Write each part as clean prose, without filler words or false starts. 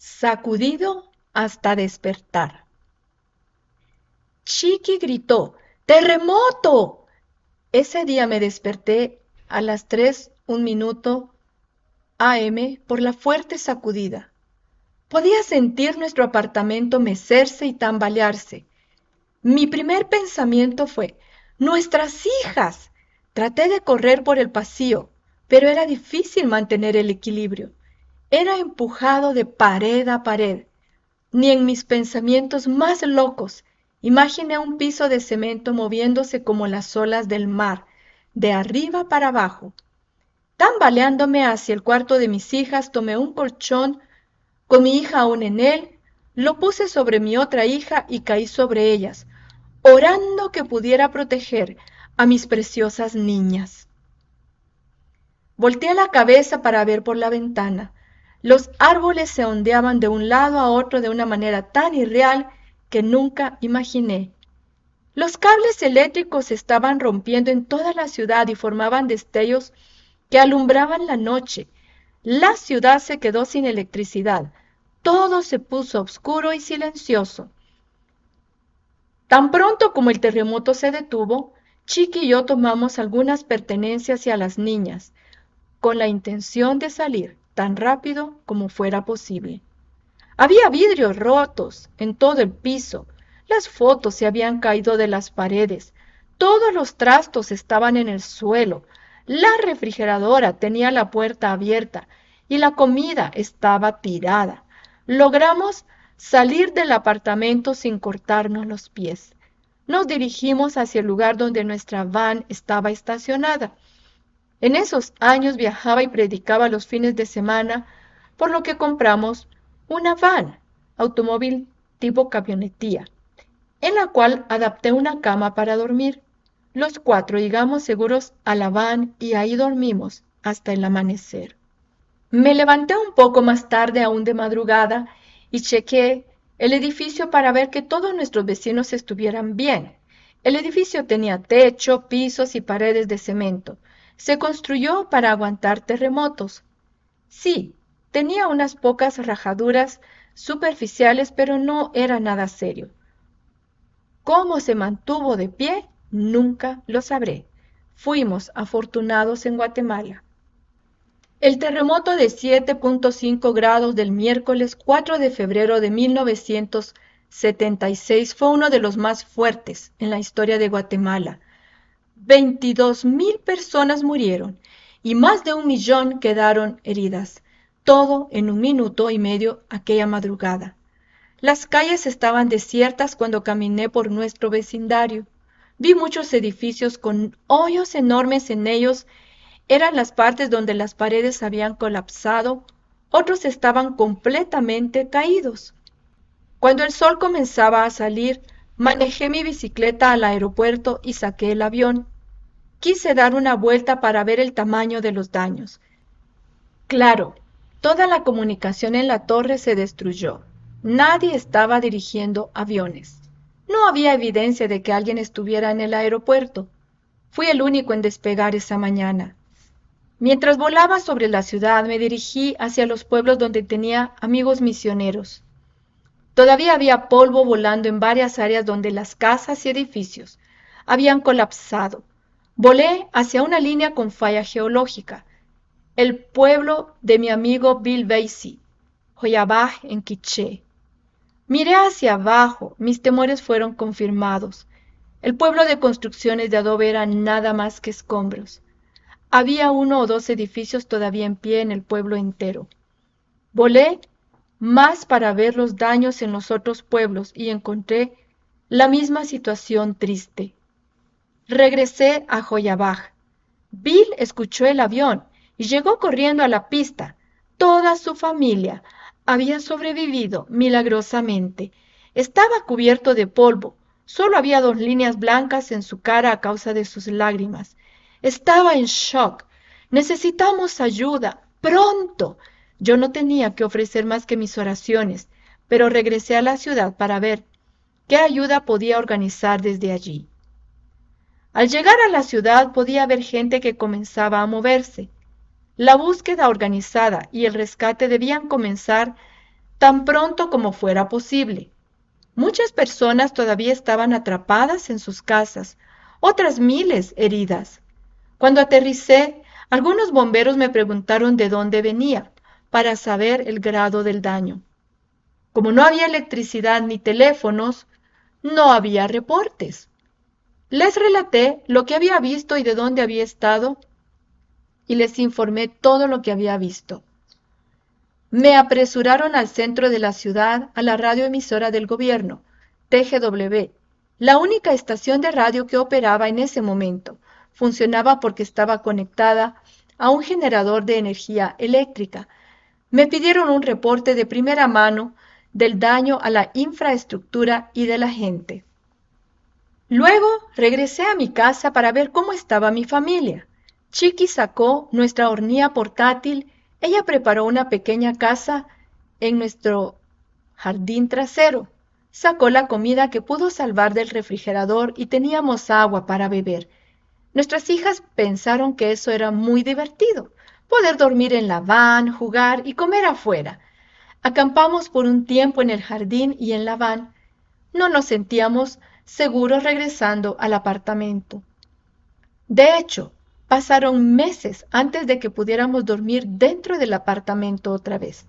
sacudido hasta despertar. Chiqui gritó, ¡terremoto! Ese día me desperté a las 3:01 AM por la fuerte sacudida. Podía sentir nuestro apartamento mecerse y tambalearse. Mi primer pensamiento fue, ¡nuestras hijas! Traté de correr por el pasillo, pero era difícil mantener el equilibrio. Era empujado de pared a pared. Ni en mis pensamientos más locos imaginé un piso de cemento moviéndose como las olas del mar, de arriba para abajo. Tambaleándome hacia el cuarto de mis hijas, tomé un colchón con mi hija aún en él, lo puse sobre mi otra hija y caí sobre ellas, orando que pudiera proteger a mis preciosas niñas. Volteé la cabeza para ver por la ventana. Los árboles se ondeaban de un lado a otro de una manera tan irreal que nunca imaginé. Los cables eléctricos se estaban rompiendo en toda la ciudad y formaban destellos que alumbraban la noche. La ciudad se quedó sin electricidad. Todo se puso oscuro y silencioso. Tan pronto como el terremoto se detuvo, Chiqui y yo tomamos algunas pertenencias y a las niñas, con la intención de salir tan rápido como fuera posible. Había vidrios rotos en todo el piso, las fotos se habían caído de las paredes, todos los trastos estaban en el suelo, la refrigeradora tenía la puerta abierta y la comida estaba tirada. Logramos salir del apartamento sin cortarnos los pies. Nos dirigimos hacia el lugar donde nuestra van estaba estacionada. En esos años viajaba y predicaba los fines de semana, por lo que compramos una van, automóvil tipo camionetía, en la cual adapté una cama para dormir. Los cuatro llegamos seguros a la van y ahí dormimos hasta el amanecer. Me levanté un poco más tarde, aún de madrugada, y chequeé el edificio para ver que todos nuestros vecinos estuvieran bien. El edificio tenía techo, pisos y paredes de cemento. Se construyó para aguantar terremotos. Sí, tenía unas pocas rajaduras superficiales, pero no era nada serio. ¿Cómo se mantuvo de pie? Nunca lo sabré. Fuimos afortunados en Guatemala. El terremoto de 7.5 grados del miércoles 4 de febrero de 1976 fue uno de los más fuertes en la historia de Guatemala. 22.000 personas murieron y más de 1 millón quedaron heridas, todo en 1 minuto y medio aquella madrugada. Las calles estaban desiertas cuando caminé por nuestro vecindario. Vi muchos edificios con hoyos enormes en ellos. Eran las partes donde las paredes habían colapsado, otros estaban completamente caídos. Cuando el sol comenzaba a salir, manejé mi bicicleta al aeropuerto y saqué el avión. Quise dar una vuelta para ver el tamaño de los daños. Claro, toda la comunicación en la torre se destruyó. Nadie estaba dirigiendo aviones. No había evidencia de que alguien estuviera en el aeropuerto. Fui el único en despegar esa mañana. Mientras volaba sobre la ciudad, me dirigí hacia los pueblos donde tenía amigos misioneros. Todavía había polvo volando en varias áreas donde las casas y edificios habían colapsado. Volé hacia una línea con falla geológica, el pueblo de mi amigo Bill Basie, Joyabaj en Quiché. Miré hacia abajo, mis temores fueron confirmados. El pueblo de construcciones de adobe era nada más que escombros. Había 1 o 2 edificios todavía en pie en el pueblo entero. Volé más para ver los daños en los otros pueblos y encontré la misma situación triste. Regresé a Joyabaj. Bill escuchó el avión y llegó corriendo a la pista. Toda su familia había sobrevivido milagrosamente. Estaba cubierto de polvo. Solo había 2 líneas blancas en su cara a causa de sus lágrimas. Estaba en shock. Necesitamos ayuda. ¡Pronto! Yo no tenía que ofrecer más que mis oraciones, pero regresé a la ciudad para ver qué ayuda podía organizar desde allí. Al llegar a la ciudad podía ver gente que comenzaba a moverse. La búsqueda organizada y el rescate debían comenzar tan pronto como fuera posible. Muchas personas todavía estaban atrapadas en sus casas, otras miles heridas. Cuando aterricé, algunos bomberos me preguntaron de dónde venía, para saber el grado del daño. Como no había electricidad ni teléfonos, no había reportes. Les relaté lo que había visto y de dónde había estado, y les informé todo lo que había visto. Me apresuraron al centro de la ciudad, a la radioemisora del gobierno, TGW, la única estación de radio que operaba en ese momento. Funcionaba porque estaba conectada a un generador de energía eléctrica. Me pidieron un reporte de primera mano del daño a la infraestructura y de la gente. Luego regresé a mi casa para ver cómo estaba mi familia. Chiqui sacó nuestra hornilla portátil. Ella preparó una pequeña casa en nuestro jardín trasero. Sacó la comida que pudo salvar del refrigerador y teníamos agua para beber. Nuestras hijas pensaron que eso era muy divertido, poder dormir en la van, jugar y comer afuera. Acampamos por un tiempo en el jardín y en la van. No nos sentíamos seguros regresando al apartamento. De hecho, pasaron meses antes de que pudiéramos dormir dentro del apartamento otra vez.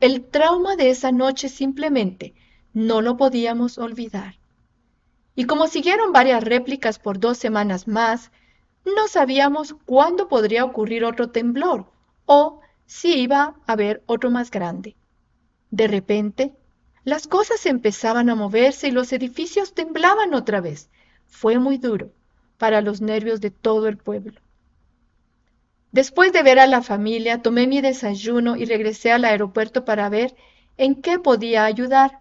El trauma de esa noche simplemente no lo podíamos olvidar. Y como siguieron varias réplicas por 2 semanas más, no sabíamos cuándo podría ocurrir otro temblor o si iba a haber otro más grande. De repente, las cosas empezaban a moverse y los edificios temblaban otra vez. Fue muy duro para los nervios de todo el pueblo. Después de ver a la familia, tomé mi desayuno y regresé al aeropuerto para ver en qué podía ayudar.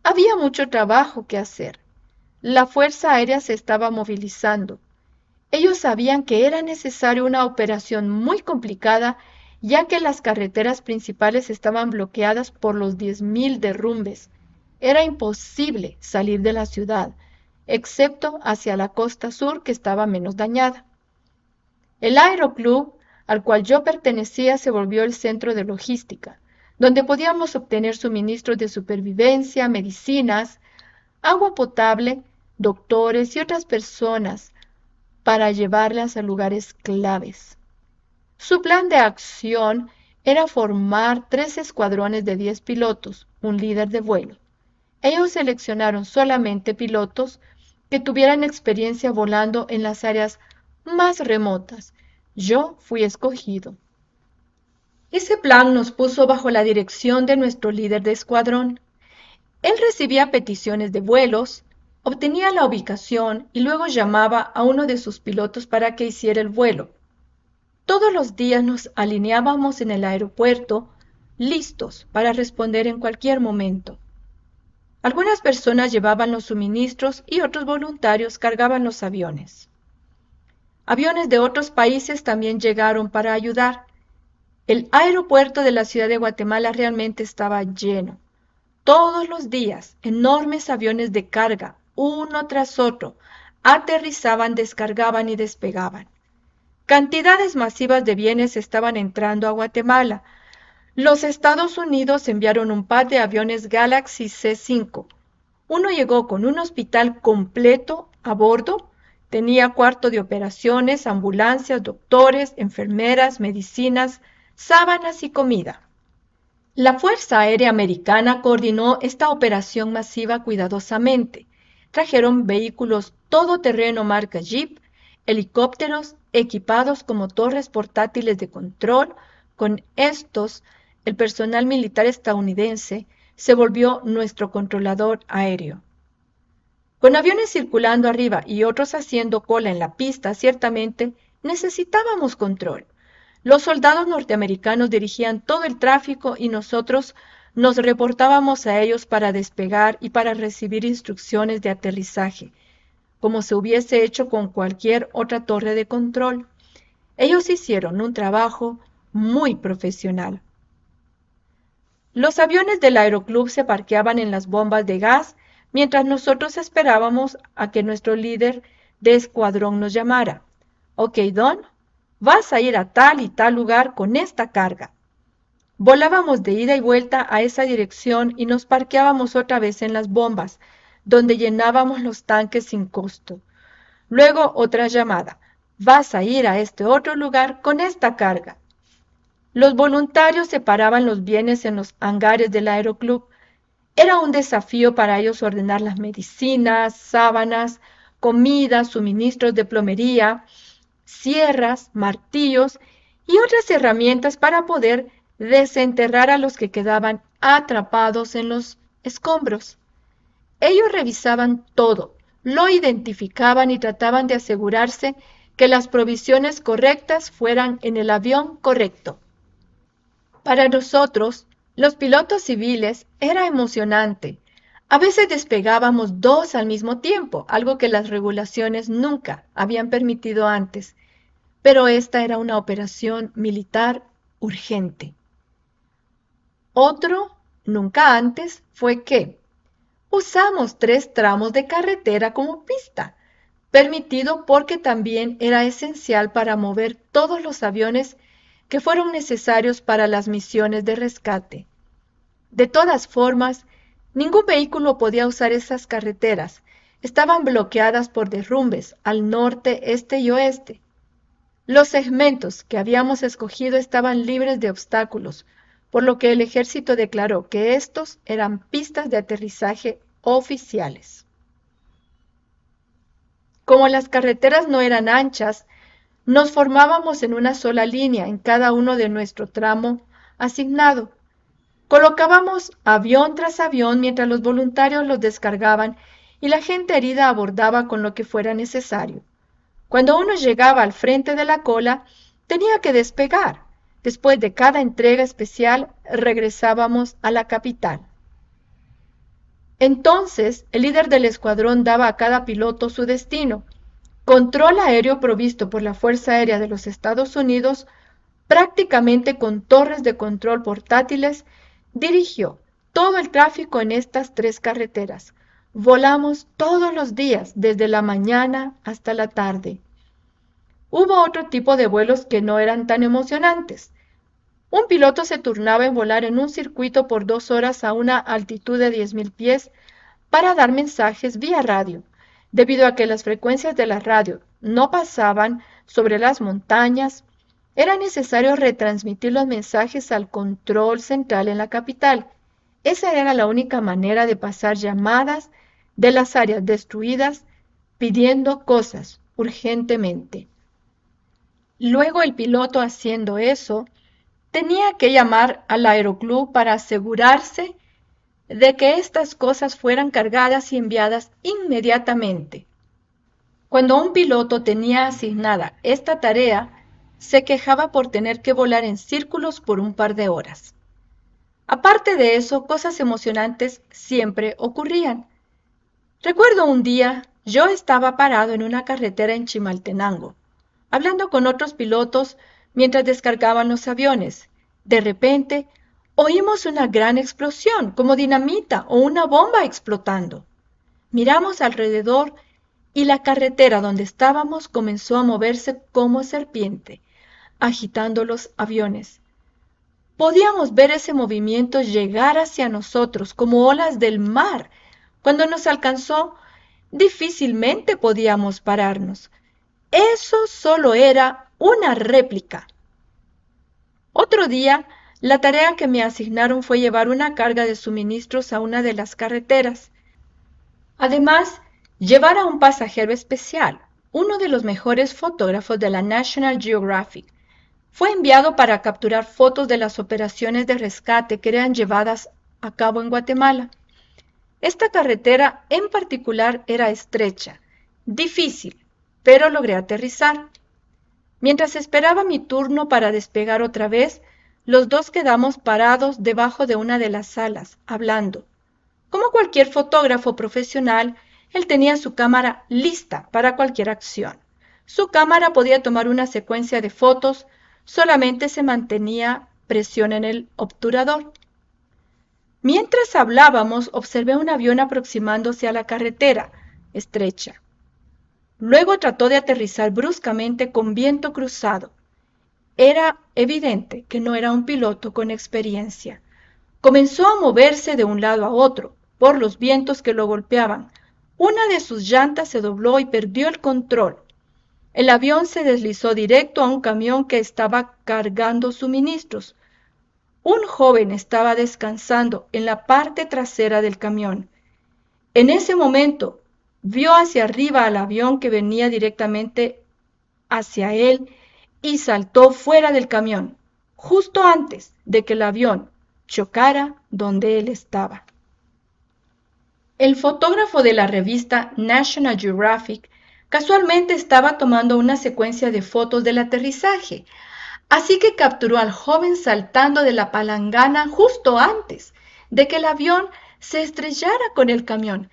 Había mucho trabajo que hacer. La Fuerza Aérea se estaba movilizando. Ellos sabían que era necesaria una operación muy complicada, ya que las carreteras principales estaban bloqueadas por los 10.000 derrumbes. Era imposible salir de la ciudad, excepto hacia la costa sur, que estaba menos dañada. El aeroclub al cual yo pertenecía se volvió el centro de logística, donde podíamos obtener suministros de supervivencia, medicinas, agua potable, doctores y otras personas para llevarlas a lugares claves. Su plan de acción era formar 3 escuadrones de 10 pilotos, un líder de vuelo. Ellos seleccionaron solamente pilotos que tuvieran experiencia volando en las áreas más remotas. Yo fui escogido. Ese plan nos puso bajo la dirección de nuestro líder de escuadrón. Él recibía peticiones de vuelos, obtenía la ubicación y luego llamaba a uno de sus pilotos para que hiciera el vuelo. Todos los días nos alineábamos en el aeropuerto, listos para responder en cualquier momento. Algunas personas llevaban los suministros y otros voluntarios cargaban los aviones. Aviones de otros países también llegaron para ayudar. El aeropuerto de la ciudad de Guatemala realmente estaba lleno. Todos los días, enormes aviones de carga, uno tras otro, aterrizaban, descargaban y despegaban. Cantidades masivas de bienes estaban entrando a Guatemala. Los Estados Unidos enviaron un par de aviones Galaxy C-5. Uno llegó con un hospital completo a bordo. Tenía cuarto de operaciones, ambulancias, doctores, enfermeras, medicinas, sábanas y comida. La Fuerza Aérea Americana coordinó esta operación masiva cuidadosamente. Trajeron vehículos todoterreno marca Jeep, helicópteros equipados como torres portátiles de control. Con estos, el personal militar estadounidense se volvió nuestro controlador aéreo. Con aviones circulando arriba y otros haciendo cola en la pista, ciertamente necesitábamos control. Los soldados norteamericanos dirigían todo el tráfico y nosotros nos reportábamos a ellos para despegar y para recibir instrucciones de aterrizaje, como se hubiese hecho con cualquier otra torre de control. Ellos hicieron un trabajo muy profesional. Los aviones del aeroclub se parqueaban en las bombas de gas mientras nosotros esperábamos a que nuestro líder de escuadrón nos llamara. «Ok, Don, vas a ir a tal y tal lugar con esta carga». Volábamos de ida y vuelta a esa dirección y nos parqueábamos otra vez en las bombas, donde llenábamos los tanques sin costo. Luego otra llamada. Vas a ir a este otro lugar con esta carga. Los voluntarios separaban los bienes en los hangares del aeroclub. Era un desafío para ellos ordenar las medicinas, sábanas, comida, suministros de plomería, sierras, martillos y otras herramientas para poder desenterrar a los que quedaban atrapados en los escombros. Ellos revisaban todo, lo identificaban y trataban de asegurarse que las provisiones correctas fueran en el avión correcto. Para nosotros, los pilotos civiles, era emocionante. A veces despegábamos dos al mismo tiempo, algo que las regulaciones nunca habían permitido antes, pero esta era una operación militar urgente. Otro, nunca antes, fue que usamos 3 tramos de carretera como pista, permitido porque también era esencial para mover todos los aviones que fueron necesarios para las misiones de rescate. De todas formas, ningún vehículo podía usar esas carreteras. Estaban bloqueadas por derrumbes al norte, este y oeste. Los segmentos que habíamos escogido estaban libres de obstáculos, por lo que el ejército declaró que estos eran pistas de aterrizaje oficiales. Como las carreteras no eran anchas, nos formábamos en una sola línea en cada uno de nuestro tramo asignado. Colocábamos avión tras avión mientras los voluntarios los descargaban y la gente herida abordaba con lo que fuera necesario. Cuando uno llegaba al frente de la cola, tenía que despegar. Después de cada entrega especial, regresábamos a la capital. Entonces, el líder del escuadrón daba a cada piloto su destino. Control aéreo provisto por la Fuerza Aérea de los Estados Unidos, prácticamente con torres de control portátiles, dirigió todo el tráfico en estas 3 carreteras. Volamos todos los días, desde la mañana hasta la tarde. Hubo otro tipo de vuelos que no eran tan emocionantes. Un piloto se turnaba en volar en un circuito por 2 horas a una altitud de 10.000 pies para dar mensajes vía radio. Debido a que las frecuencias de la radio no pasaban sobre las montañas, era necesario retransmitir los mensajes al control central en la capital. Esa era la única manera de pasar llamadas de las áreas destruidas pidiendo cosas urgentemente. Luego el piloto, haciendo eso, tenía que llamar al aeroclub para asegurarse de que estas cosas fueran cargadas y enviadas inmediatamente. Cuando un piloto tenía asignada esta tarea, se quejaba por tener que volar en círculos por un par de horas. Aparte de eso, cosas emocionantes siempre ocurrían. Recuerdo un día, yo estaba parado en una carretera en Chimaltenango, hablando con otros pilotos mientras descargaban los aviones. De repente, oímos una gran explosión, como dinamita o una bomba explotando. Miramos alrededor y la carretera donde estábamos comenzó a moverse como serpiente, agitando los aviones. Podíamos ver ese movimiento llegar hacia nosotros como olas del mar. Cuando nos alcanzó, difícilmente podíamos pararnos. Eso solo era una réplica. Otro día, la tarea que me asignaron fue llevar una carga de suministros a una de las carreteras. Además, llevar a un pasajero especial, uno de los mejores fotógrafos de la National Geographic. Fue enviado para capturar fotos de las operaciones de rescate que eran llevadas a cabo en Guatemala. Esta carretera en particular era estrecha, difícil, pero logré aterrizar. Mientras esperaba mi turno para despegar otra vez, los dos quedamos parados debajo de una de las alas, hablando. Como cualquier fotógrafo profesional, él tenía su cámara lista para cualquier acción. Su cámara podía tomar una secuencia de fotos, solamente se mantenía presión en el obturador. Mientras hablábamos, observé un avión aproximándose a la carretera estrecha. Luego trató de aterrizar bruscamente con viento cruzado. Era evidente que no era un piloto con experiencia. Comenzó a moverse de un lado a otro, por los vientos que lo golpeaban. Una de sus llantas se dobló y perdió el control. El avión se deslizó directo a un camión que estaba cargando suministros. Un joven estaba descansando en la parte trasera del camión. En ese momento, vio hacia arriba al avión que venía directamente hacia él y saltó fuera del camión, justo antes de que el avión chocara donde él estaba. El fotógrafo de la revista National Geographic casualmente estaba tomando una secuencia de fotos del aterrizaje, así que capturó al joven saltando de la palangana justo antes de que el avión se estrellara con el camión.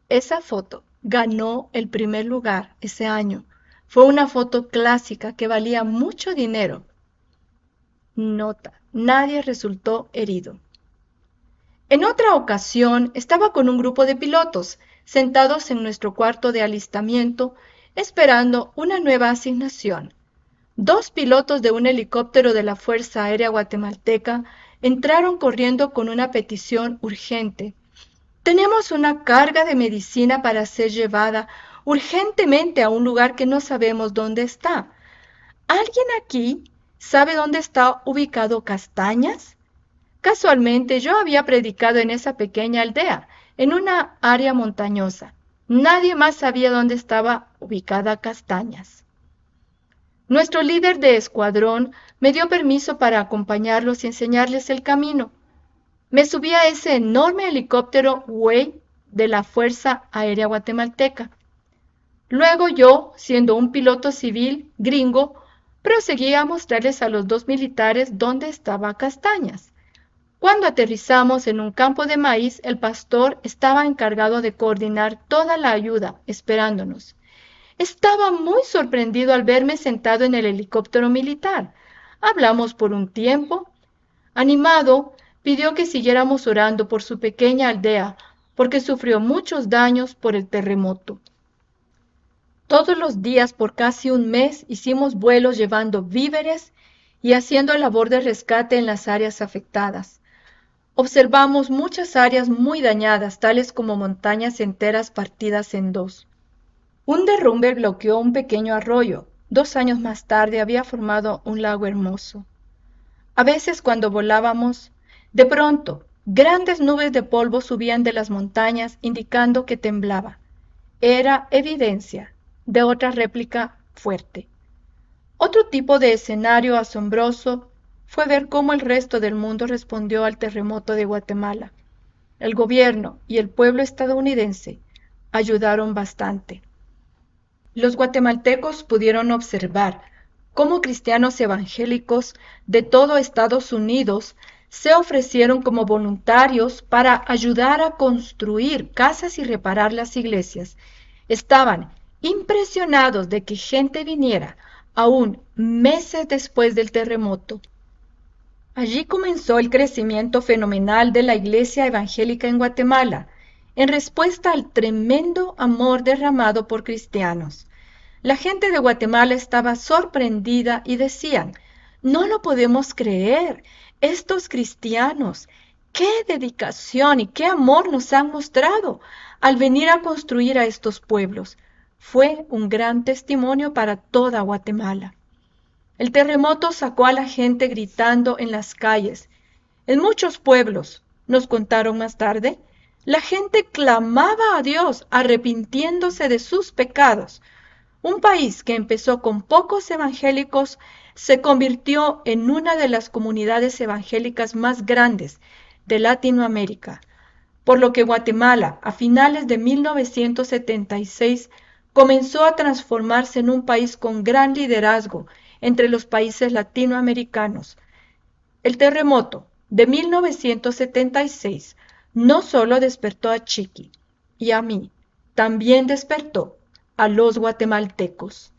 Esa foto ganó el primer lugar ese año. Fue una foto clásica que valía mucho dinero. Nota: nadie resultó herido. En otra ocasión estaba con un grupo de pilotos sentados en nuestro cuarto de alistamiento esperando una nueva asignación. Dos pilotos de un helicóptero de la Fuerza Aérea Guatemalteca entraron corriendo con una petición urgente. Tenemos una carga de medicina para ser llevada urgentemente a un lugar que no sabemos dónde está. ¿Alguien aquí sabe dónde está ubicado Castañas? Casualmente yo había predicado en esa pequeña aldea, en una área montañosa. Nadie más sabía dónde estaba ubicada Castañas. Nuestro líder de escuadrón me dio permiso para acompañarlos y enseñarles el camino. Me subí a ese enorme helicóptero Huey de la Fuerza Aérea Guatemalteca. Luego yo, siendo un piloto civil gringo, proseguí a mostrarles a los dos militares dónde estaba Castañas. Cuando aterrizamos en un campo de maíz, el pastor estaba encargado de coordinar toda la ayuda, esperándonos. Estaba muy sorprendido al verme sentado en el helicóptero militar. Hablamos por un tiempo. Animado, pidió que siguiéramos orando por su pequeña aldea, porque sufrió muchos daños por el terremoto. Todos los días por casi un mes hicimos vuelos llevando víveres y haciendo labor de rescate en las áreas afectadas. Observamos muchas áreas muy dañadas, tales como montañas enteras partidas en dos. Un derrumbe bloqueó un pequeño arroyo. 2 años más tarde había formado un lago hermoso. A veces cuando volábamos, de pronto, grandes nubes de polvo subían de las montañas indicando que temblaba. Era evidencia de otra réplica fuerte. Otro tipo de escenario asombroso fue ver cómo el resto del mundo respondió al terremoto de Guatemala. El gobierno y el pueblo estadounidense ayudaron bastante. Los guatemaltecos pudieron observar cómo cristianos evangélicos de todo Estados Unidos se ofrecieron como voluntarios para ayudar a construir casas y reparar las iglesias. Estaban impresionados de que gente viniera aún meses después del terremoto. Allí comenzó el crecimiento fenomenal de la Iglesia Evangélica en Guatemala, en respuesta al tremendo amor derramado por cristianos. La gente de Guatemala estaba sorprendida y decían: no lo podemos creer, estos cristianos, qué dedicación y qué amor nos han mostrado al venir a construir a estos pueblos. Fue un gran testimonio para toda Guatemala. El terremoto sacó a la gente gritando en las calles. En muchos pueblos, nos contaron más tarde, la gente clamaba a Dios arrepintiéndose de sus pecados. Un país que empezó con pocos evangélicos se convirtió en una de las comunidades evangélicas más grandes de Latinoamérica, por lo que Guatemala, a finales de 1976, comenzó a transformarse en un país con gran liderazgo entre los países latinoamericanos. El terremoto de 1976 no solo despertó a Chiqui y a mí, también despertó a los guatemaltecos.